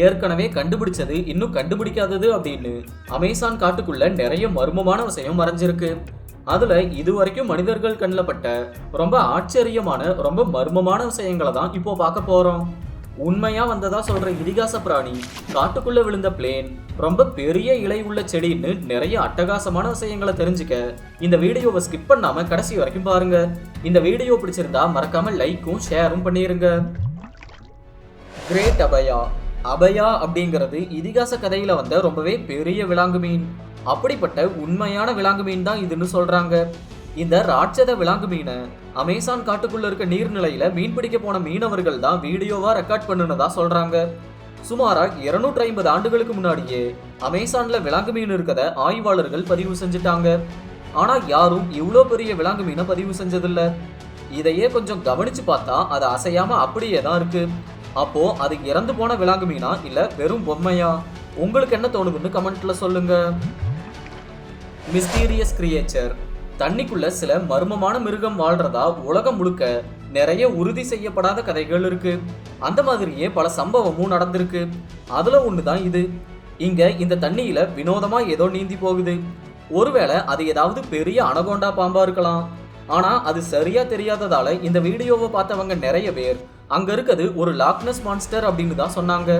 ஏற்கனவே கண்டுபிடிச்சது இன்னும் கண்டுபிடிக்காதது அப்படின்னு அமேசான் காட்டுக்குள்ள நிறைய மர்மமான விஷயம் மறைஞ்சிருக்கு. அதுல இதுவரைக்கும் மனிதர்கள் கண்ணில் பட்ட ரொம்ப ஆச்சரியமான ரொம்ப மர்மமான விஷயங்களை தான் இப்போ பார்க்க போறோம். உண்மையா வந்ததா சொல்ற இதிகாச பிராணி, காட்டுக்குள்ள விழுந்த பிளேன், ரொம்ப பெரிய இலை உள்ள செடின்னு நிறைய அட்டகாசமான விஷயங்களை தெரிஞ்சுக்க இந்த வீடியோவை ஸ்கிப் பண்ணாம கடைசி வரைக்கும் பாருங்க. இந்த வீடியோ பிடிச்சிருந்தா மறக்காம லைக்கும் ஷேரும் பண்ணிருங்க. கிரேட் அபயா. அபயா அப்படிங்கிறது இதிகாச கதையில வந்த ரொம்பவே பெரிய விலாங்கு மீன். அப்படிப்பட்ட உண்மையான விலாங்கு மீன் தான் இதுன்னு சொல்றாங்க. இந்த ராட்சத விலாங்கு மீனை அமேசான் காட்டுக்குள்ள இருக்க நீர்நிலையில மீன் பிடிக்க போன மீனவர்கள் தான் வீடியோவா ரெக்கார்ட் பண்ணுனதா சொல்றாங்க. சுமாரா 250 ஆண்டுகளுக்கு முன்னாடியே அமேசான்ல விலாங்கு மீன் இருக்கத ஆய்வாளர்கள் பதிவு செஞ்சுட்டாங்க. ஆனா யாரும் இவ்வளோ பெரிய விலாங்கு மீனை பதிவு செஞ்சதில்ல. இதையே கொஞ்சம் கவனிச்சு பார்த்தா அது அசையாம அப்படியே தான் இருக்கு. அப்போ அது இறந்து போன விலாங்கு மீனா இல்ல வெறும் பொம்மையா? உங்களுக்கு என்ன தோணுதுன்னு கமெண்ட்ல சொல்லுங்க. Mysterious creature. தண்ணிக்குள்ள சில மர்மமான மிருகம் வாழ்றதா உலகம் முழுக்க நிறைய உறுதி செய்யப்படாத கதைகள் இருக்கு. அந்த மாதிரியே பல சம்பவமும் நடந்திருக்கு. அதுல ஒண்ணுதான் இது. இங்க இந்த தண்ணியில வினோதமா ஏதோ நீந்தி போகுது. ஒருவேளை அது ஏதாவது பெரிய அனகோண்டா பாம்பா இருக்கலாம். ஆனா அது சரியா தெரியாததால இந்த வீடியோவை பார்த்தவங்க நிறைய பேர் அங்க இருக்கிறது ஒரு லாக்னஸ் மான்ஸ்டர் அப்படின்னு தான் சொன்னாங்க.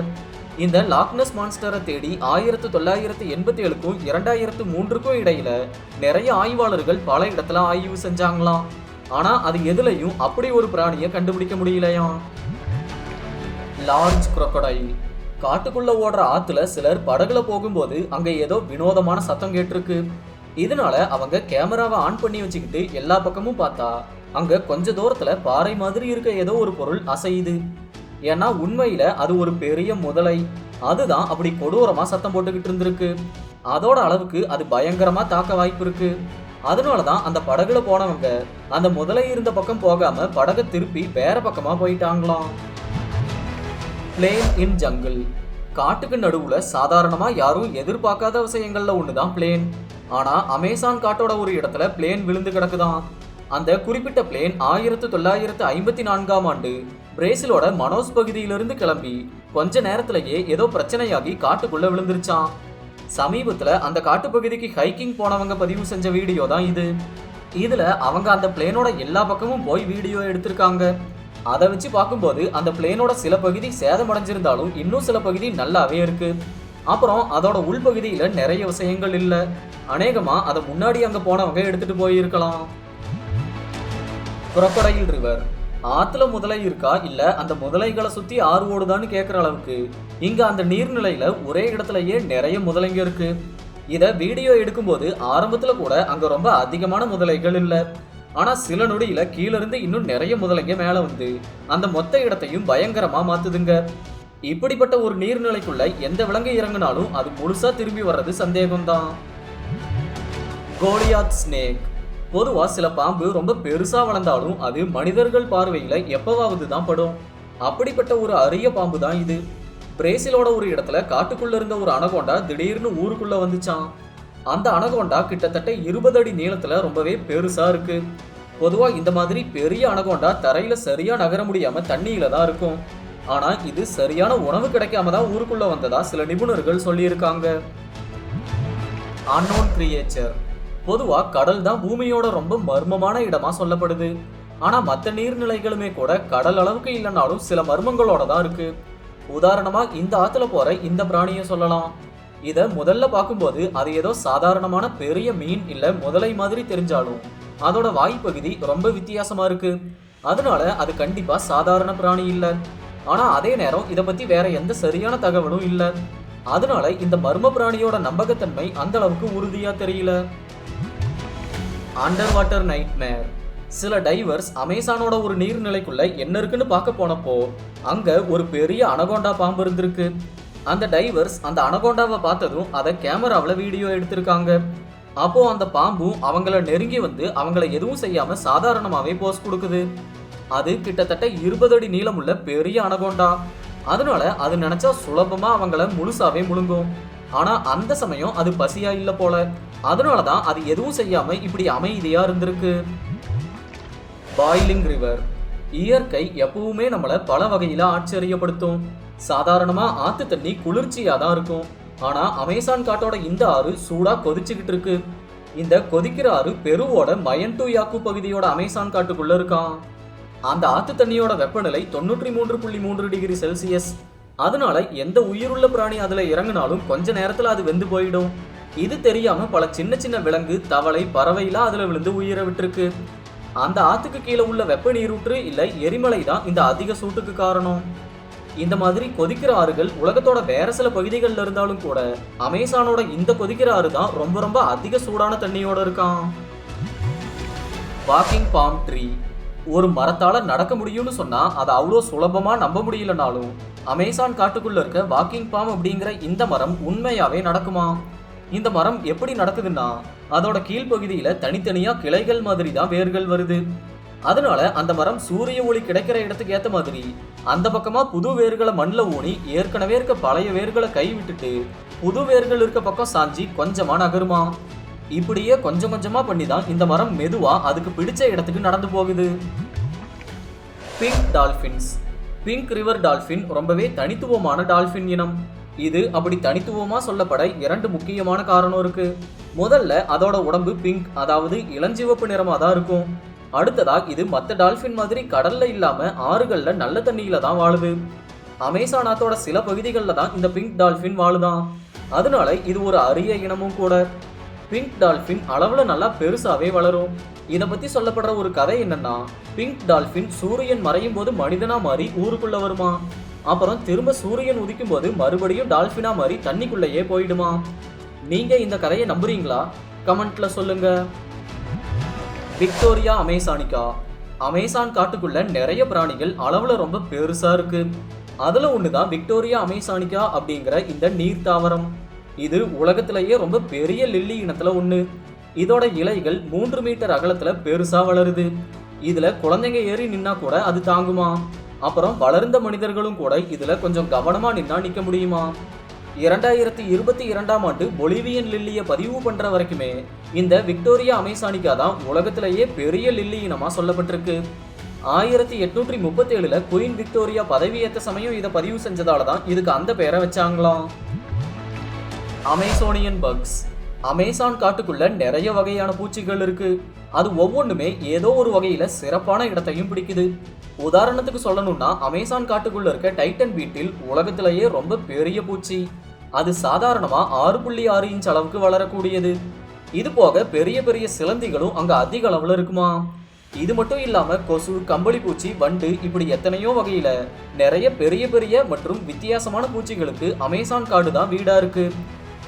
இந்த லாக்னஸ் மான்ஸ்டரை தேடி 1987க்கும் 2003க்கும் இடையில நிறைய ஆய்வாளர்கள் பல இடத்துல ஆய்வு செஞ்சாங்களாம். ஆனா அது எதுலையும் அப்படி ஒரு பிராணியை கண்டுபிடிக்க முடியலையாம். Large crocodile. காட்டுக்குள்ள ஓடுற ஆத்துல சிலர் படகுல போகும்போது அங்க ஏதோ வினோதமான சத்தம் கேட்டிருக்கு. இதனால அவங்க கேமராவை ஆன் பண்ணி வச்சுக்கிட்டு எல்லா பக்கமும் பார்த்தா அங்க கொஞ்ச தூரத்துல பாறை மாதிரி இருக்க ஏதோ ஒரு பொருள் அசையுது. ஏன்னா உண்மையில அது ஒரு பெரிய முதலை. அதுதான் அப்படி கொடூரமா சத்தம் போட்டுக்கிட்டு இருந்திருக்கு. அதோட அளவுக்கு அது பயங்கரமா தாக்க வாய்ப்பு இருக்கு. அதனாலதான் அந்த படகுல போனவங்க அந்த முதலை இருந்த பக்கம் போகாம படகை திருப்பி வேற பக்கமா போயிட்டாங்களாம். பிளேன் இன் ஜங்கிள். காட்டுக்கு நடுவுல சாதாரணமா யாரும் எதிர்பார்க்காத விஷயங்கள்ல ஒண்ணுதான் பிளேன். ஆனா அமேசான் காட்டோட ஒரு இடத்துல பிளேன் விழுந்து கிடக்குதான். அந்த குறிப்பிட்ட பிளேன் 1954ஆம் ஆண்டு பிரேசிலோட மனோஸ் பகுதியிலிருந்து கிளம்பி கொஞ்ச நேரத்திலேயே ஏதோ பிரச்சனையாகி காட்டுக்குள்ள விழுந்துருச்சான். சமீபத்துல அந்த காட்டுப்பகுதிக்கு ஹைக்கிங் போனவங்க பதிவு செஞ்ச வீடியோ தான் இது. இதுல அவங்க அந்த பிளேனோட எல்லா பக்கமும் போய் வீடியோ எடுத்திருக்காங்க. அதை வச்சு பார்க்கும்போது அந்த பிளேனோட சில பகுதி சேதமடைஞ்சிருந்தாலும் இன்னும் சில பகுதி நல்லாவே இருக்கு. அப்புறம் அதோட உள்பகுதியில நிறைய விஷயங்கள் இல்ல. அநேகமா அதை முன்னாடி அங்க போனவங்க எடுத்துட்டு போயிருக்கலாம். crocodile river. ஆத்துல முதலை இருக்கா இல்ல அந்த முதலைகளை சுத்தி ஆறு ஓடுதான்னு கேட்குற அளவுக்கு இங்க அந்த நீர்நிலையில ஒரே இடத்துலயே நிறைய முதலைங்க இருக்கு. இத வீடியோ எடுக்கும்போது ஆரம்பத்துல கூட அங்க ரொம்ப அதிகமான முதலைகள் இல்ல. ஆனா சில நொடியில கீழ இருந்து இன்னும் நிறைய முதலைங்க மேல வந்து அந்த மொத்த இடத்தையும் பயங்கரமா மாத்துதுங்க. இப்படிப்பட்ட ஒரு நீர்நிலைக்குள்ள எந்த விலங்கு இறங்கினாலும் அது முழுசா திரும்பி வர்றது சந்தேகம்தான். கோலியாத் ஸ்னேக். பொதுவா சில பாம்பு ரொம்ப பெருசா வளர்ந்தாலும் அது மனிதர்கள் பார்வையில எப்பவாவது தான் படும். அப்படிப்பட்ட ஒரு அரிய பாம்பு தான் இது. பிரேசிலோட ஒரு இடத்துல காட்டுக்குள்ள இருந்த ஒரு அனகோண்டா திடீர்னு ஊருக்குள்ள வந்துச்சான். அந்த அனகோண்டா கிட்டத்தட்ட 20 அடி நீளத்துல ரொம்பவே பெருசா இருக்கு. பொதுவா இந்த மாதிரி பெரிய அனகோண்டா தரையில சரியா நகர முடியாம தண்ணியில தான் இருக்கும். ஆனா இது சரியான உணவு கிடைக்காம தான் ஊருக்குள்ள வந்ததா சில நிபுணர்கள் சொல்லியிருக்காங்க. Unknown creature. பொதுவா கடல் தான் பூமியோட ரொம்ப மர்மமான இடமா சொல்லப்படுது. ஆனா மற்ற நீர்நிலைகளுமே கூட கடல் அளவுக்கு இல்லைனாலும் சில மர்மங்களோட தான் இருக்கு. உதாரணமா இந்த ஆத்துல போற இந்த பிராணியை சொல்லலாம். இத முதல்ல பார்க்கும்போது அது ஏதோ சாதாரணமான பெரிய மீன் இல்ல முதலை மாதிரி தெரிஞ்சாலும் அதோட வாய்ப்பகுதி ரொம்ப வித்தியாசமா இருக்கு. அதனால அது கண்டிப்பா சாதாரண பிராணி இல்ல. ஆனா அதே நேரம் இதை பத்தி வேற எந்த சரியான தகவலும் இல்ல. அதனால இந்த மர்ம பிராணியோட நம்பகத்தன்மை அந்த அளவுக்கு உறுதியா தெரியல. Under water nightmare. சில டைவர்ஸ் அமேசானோட ஒரு நீர்நிலைக்குள்ள என்ன இருக்குன்னு பார்க்க போனப்போ அங்க ஒரு பெரிய அனகோண்டா பாம்பு இருந்திருக்கு. அந்த டைவர்ஸ் அந்த அனகோண்டாவை பார்த்ததும் அதை கேமராவில் வீடியோ எடுத்திருக்காங்க. அப்போ அந்த பாம்பும் அவங்கள நெருங்கி வந்து அவங்கள எதுவும் செய்யாம சாதாரணமாவே போஸ் கொடுக்குது. அது கிட்டத்தட்ட 20 அடி நீளமுள்ள பெரிய அனகோண்டா. அதனால அது நினைச்சா சுலபமா அவங்கள முழுசாவே முழுங்கும். ஆனா அந்த சமயம் அது பசியா இல்ல போல. அதனாலதான் அது எதுவும் செய்யாம இப்படி அமைதியா இருந்திருக்கு. Boiling river. இயற்கை எப்பவுமே நம்மளை பல வகையில ஆச்சரியப்படுத்தும். சாதாரணமா ஆத்து தண்ணி குளிர்ச்சியா தான் இருக்கும். ஆனா அமேசான் காட்டோட இந்த ஆறு சூடா கொதிச்சுக்கிட்டு இருக்கு. இந்த கொதிக்கிற ஆறு பெருவோட மயன்டு யாக்கு பகுதியோட அமேசான் காட்டுக்குள்ள இருக்கான். அந்த ஆத்து தண்ணியோட வெப்பநிலை 93.3 டிகிரி செல்சியஸ். அதனால எந்த உயிருள்ள பிராணி அதுல இறங்கினாலும் கொஞ்ச நேரத்துல அது வெந்து போயிடும். இது தெரியாம பல சின்ன சின்ன விலங்கு, தவளை, பறவைலாம் அதுல விழுந்து உயிரை விட்டுருக்கு. அந்த ஆத்துக்கு கீழே உள்ள வெப்ப நீரூற்று இல்ல எரிமலை தான் இந்த அதிக சூட்டுக்கு காரணம். இந்த மாதிரி கொதிக்கிற ஆறுகள் உலகத்தோட வேற சில பகுதிகளில் இருந்தாலும் கூட அமேசானோட இந்த கொதிக்கிற ஆறு தான் ரொம்ப ரொம்ப அதிக சூடான தண்ணியோட இருக்கான். Walking bomb tree. ஒரு மரத்தால நடக்க முடியும்னு சொன்னா அதை அவ்வளோ சுலபமா நம்ப முடியலனாலும் அமேசான் காட்டுக்குள்ள இருக்க வாக்கிங் பாம் அப்படிங்கிற இந்த மரம் உண்மையாவே நடக்குமா? இந்த மரம் எப்படி நடக்குதுன்னா அதோட கீழ்ப்பகுதியில தனித்தனியா கிளைகள் மாதிரி தான் வேர்கள் வருது. அதனால அந்த மரம் சூரிய ஒளி கிடைக்கிற இடத்துக்கு ஏத்த மாதிரி அந்த பக்கமா புது வேர்களை மண்ணில் ஊனி ஏற்கனவே இருக்க பழைய வேர்களை கை விட்டுட்டு புது வேர்கள் இருக்க பக்கம் சாஞ்சி கொஞ்சமா நகருமா. இப்படியே கொஞ்சம் கொஞ்சமா பண்ணி தான் இந்த மரம் மெதுவா அதுக்கு பிடிச்ச இடத்துக்கு நடந்து போகுது. Pink dolphins. Pink river dolphin ரொம்பவே தனித்துவமான டால்பின் இனம். இது அப்படி தனித்துவமா சொல்லப்பட 2 முக்கியமான காரணம் இருக்கு. முதல்ல அதோட உடம்பு பிங்க், அதாவது இளஞ்சிவப்பு நிறமா தான் இருக்கும். அடுத்ததா இது மற்ற டால்பின் மாதிரி கடல்ல இல்லாம ஆறுகள்ல நல்ல தண்ணியில தான் வாழுது. அமேசான் ஆத்தோட சில பகுதிகளில் தான் இந்த பிங்க் டால்பின் வாழுதான். அதனால இது ஒரு அரிய இனமும் கூட. பிங்க் டால்பின் அளவுல நல்லா பெருசாவே வளரும். இதை பத்தி சொல்லப்படுற ஒரு கதை என்னன்னா, பிங்க் டால்பின் சூரியன் மறையும் போது மனிதனா மாறி ஊருக்குள்ள வருமா. அப்புறம் திரும்ப சூரியன் உதிக்கும் போது மறுபடியும் டால்பினா மாறி தண்ணிக்குள்ளேயே போயிடுமா. நீங்க இந்த கதையை நம்புறீங்களா? கமெண்ட்ல சொல்லுங்க. விக்டோரியா அமேசானிகா. அமேசான் காட்டுக்குள்ள நிறைய பிராணிகள் அளவுல ரொம்ப பெருசா இருக்கு. அதுல ஒண்ணுதான் விக்டோரியா அமேசானிகா அப்படிங்கிற இந்த நீர் தாவரம். இது உலகத்திலேயே ரொம்ப பெரிய லில்லி இனத்துல ஒண்ணு. இதோட இலைகள் 3 மீட்டர் அகலத்துல பெருசா வளருது. இதுல குழந்தைங்க ஏறி நின்னா கூட அது தாங்குமா. அப்புறம் வளர்ந்த மனிதர்களும் கூட இதுல கொஞ்சம் கவனமா நின்னா நிக்க முடியுமா. 2022ஆம் ஆண்டு பொலிவியன் லில்லியை பதிவு பண்ற வரைக்குமே இந்த விக்டோரியா அமேசானிகா தான் உலகத்திலேயே பெரிய லில்லி இனமா சொல்லப்பட்டிருக்கு. 1837ல குயின் விக்டோரியா பதவியேற்ற சமயம் இதை பதிவு செஞ்சதால தான் இதுக்கு அந்த பேரை வச்சாங்களாம். அமேசோனியன் பக்ஸ். அமேசான் காட்டுக்குள்ள நிறைய வகையான பூச்சிகள் இருக்கு. அது ஒவ்வொன்றுமே ஏதோ ஒரு வகையில சிறப்பான இடத்தையும் பிடிக்குது. உதாரணத்துக்கு சொல்லணும்னா அமேசான் காட்டுக்குள்ள இருக்க டைட்டன் பீட்டில் உலகத்திலேயே ரொம்ப பெரிய பூச்சி. அது சாதாரணமா 6.6 இன்ச் அளவுக்கு வளரக்கூடியது. இது போக பெரிய பெரிய சிலந்திகளும் அங்க அதிக அளவுல இருக்குமா. இது மட்டும் இல்லாம கொசு, கம்பளி பூச்சி, வண்டு இப்படி எத்தனையோ வகையில நிறைய பெரிய பெரிய மற்றும் வித்தியாசமான பூச்சிகளுக்கு அமேசான் காடு தான் வீடா இருக்கு.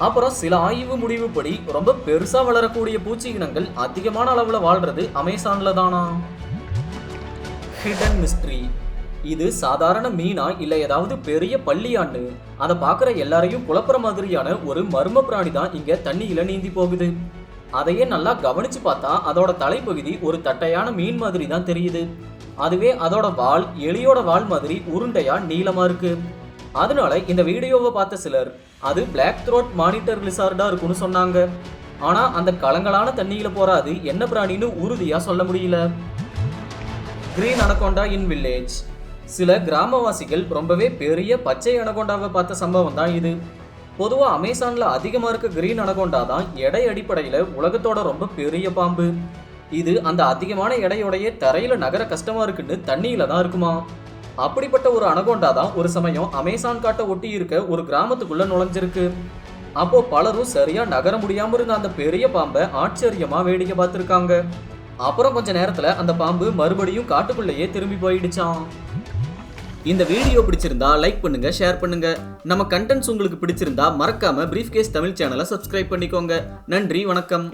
அப்புறம் சில ஆய்வு முடிவுப்படி ரொம்ப பெருசா வளரக்கூடிய பூச்சி இனங்கள் அதிகமான அளவுல வாழ்றது அமேசான்ல தானா. Hidden mystery. இது சாதாரண மீனா இல்ல ஏதாவது பெரிய பள்ளியான்னு அதை பார்க்குற எல்லாரையும் குழப்புற மாதிரியான ஒரு மர்ம பிராணி தான் இங்க தண்ணியில நீந்தி போகுது. அதையே நல்லா கவனிச்சு பார்த்தா அதோட தலைப்பகுதி ஒரு தட்டையான மீன் மாதிரி தான் தெரியுது. அதுவே அதோட வால் எலியோட வால் மாதிரி உருண்டையா நீளமா இருக்கு. அதனால இந்த வீடியோவை பார்த்த சிலர் அது பிளாக் த்ரோட் மானிட்டர் லிசார்டா இருக்குன்னு சொன்னாங்க. ஆனா அந்த கலங்கலான தண்ணியில போறாது என்ன பிராணின்னு உறுதியா சொல்ல முடியல. Green anaconda in village. சில கிராமவாசிகள் ரொம்பவே பெரிய பச்சை அனகோண்டாவை பார்த்த சம்பவம் தான் இது. பொதுவா அமேசான்ல அதிகமா இருக்க கிரீன் அனகோண்டா தான் எடை அடிப்படையில உலகத்தோட ரொம்ப பெரிய பாம்பு. இது அந்த அதிகமான எடையோடைய தரையில நகர கஷ்டமா இருக்குன்னு தண்ணியில தான் இருக்குமா. அப்படிப்பட்ட ஒரு அனகோண்டா தான் ஒரு சமயம் அமேசான் காட்டை ஒட்டி இருக்க ஒரு கிராமத்துக்குள்ள நுழைஞ்சிருக்கு. அப்போ பலரும் சரியா நகர முடியாம இருந்த அந்த பெரிய பாம்பை ஆச்சரியமா வேடிக்கை பார்த்துருக்காங்க. அப்புறம் கொஞ்ச நேரத்துல அந்த பாம்பு மறுபடியும் காட்டுக்குள்ளேயே திரும்பி போயிடுச்சான். இந்த வீடியோ பிடிச்சிருந்தா லைக் பண்ணுங்க, ஷேர் பண்ணுங்க. நம்ம கண்டென்ட்ஸ் உங்களுக்கு பிடிச்சிருந்தா மறக்காம பிரீஃப் கேஸ் தமிழ் சேனலை சப்ஸ்கிரைப் பண்ணிக்கோங்க. நன்றி, வணக்கம்.